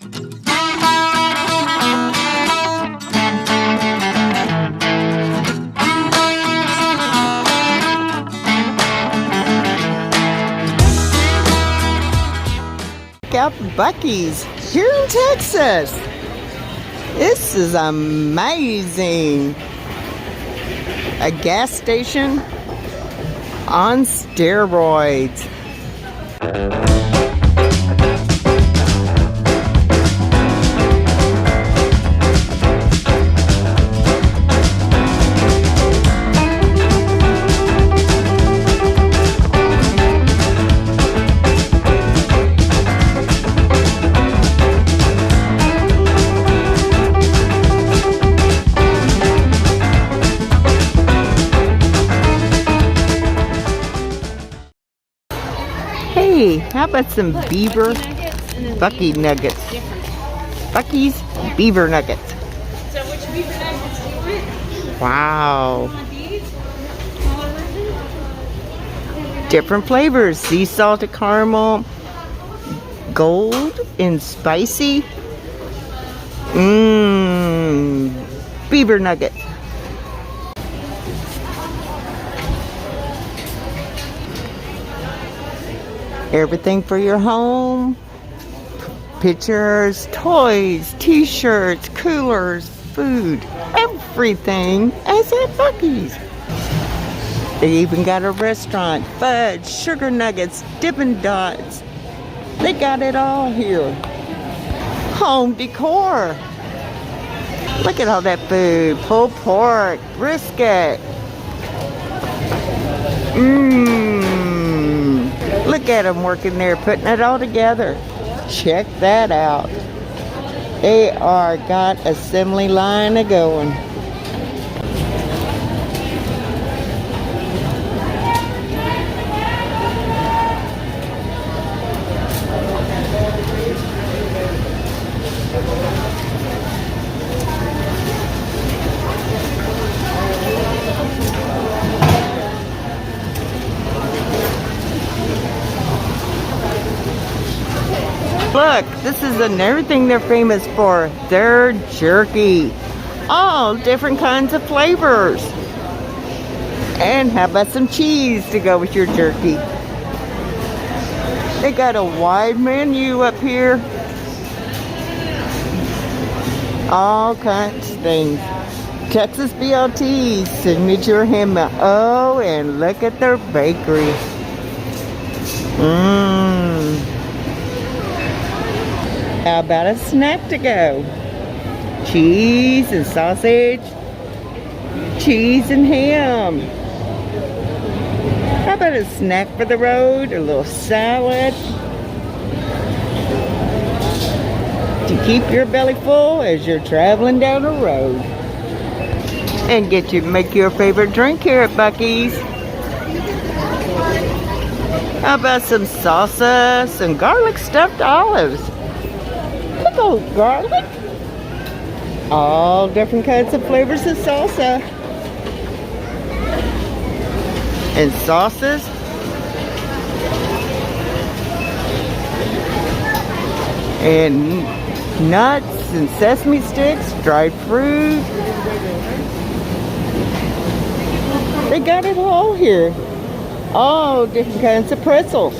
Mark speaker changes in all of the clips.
Speaker 1: Out Bucky's here in Texas. This is amazing. A gas station on steroids. Hey, how about some beaver Buccy nuggets? Bucky's beaver nuggets.
Speaker 2: So which beaver nuggets do you want?
Speaker 1: Wow.
Speaker 2: You want these?
Speaker 1: Different flavors. Sea salted caramel, gold, and spicy. Mmm. Beaver nuggets. Everything for your home. Pictures, toys, t-shirts, coolers, food. Everything is at Bucky's. They even got a restaurant. Fudge, sugar nuggets, Dippin' Dots. They got it all here. Home decor. Look at all that food. Pulled pork, brisket. Mmm. Look at them working there, putting it all together. Check that out. They are got assembly line a-going. Look, this is another thing they're famous for. Their jerky. All different kinds of flavors. And how about some cheese to go with your jerky? They got a wide menu up here. All kinds of things. Texas BLT, signature ham. Oh, and look at their bakery. Mmm. How about a snack to go? Cheese and sausage, cheese and ham. How about a snack for the road, a little salad? To keep your belly full as you're traveling down the road. And make your favorite drink here at Bucky's. How about some salsa, some garlic stuffed olives? Pickled garlic. All different kinds of flavors of salsa. And sauces. And nuts and sesame sticks, dried fruit. They got it all here. All different kinds of pretzels.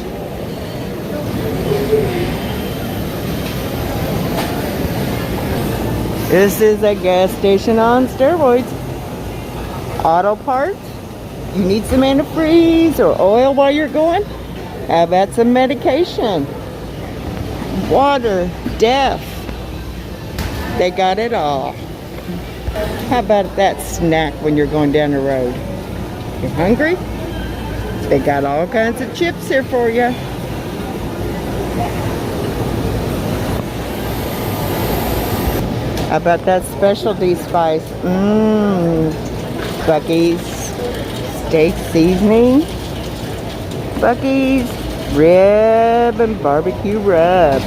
Speaker 1: This is a gas station on steroids. Auto parts. You need some antifreeze or oil while you're going? How about some medication? Water, DEF. They got it all. How about that snack when you're going down the road? You hungry? They got all kinds of chips here for you. How about that specialty spice? Mmm. Bucky's steak seasoning. Bucky's rib and barbecue rub.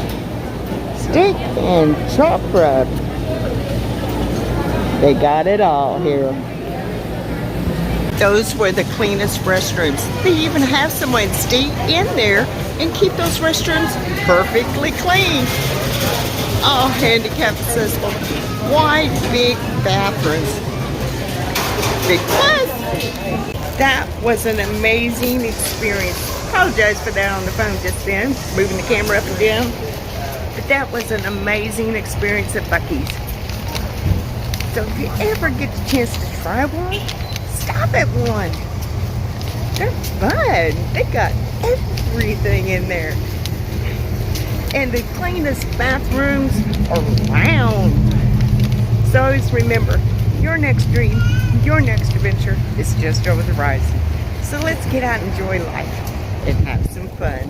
Speaker 1: Steak and chop rub. They got it all here. Those were the cleanest restrooms. They even have someone stay in there and keep those restrooms perfectly clean. all handicap accessible, wide, big bathrooms. Big plus. That was an amazing experience. Apologize for that on the phone just then, moving the camera up and down. But that was an amazing experience at Bucky's. So if you ever get the chance to try one, stop at one. They're fun. They got everything in there. And the cleanest bathrooms around. So always remember, your next dream, your next adventure is just over the horizon. So let's get out and enjoy life and have some fun.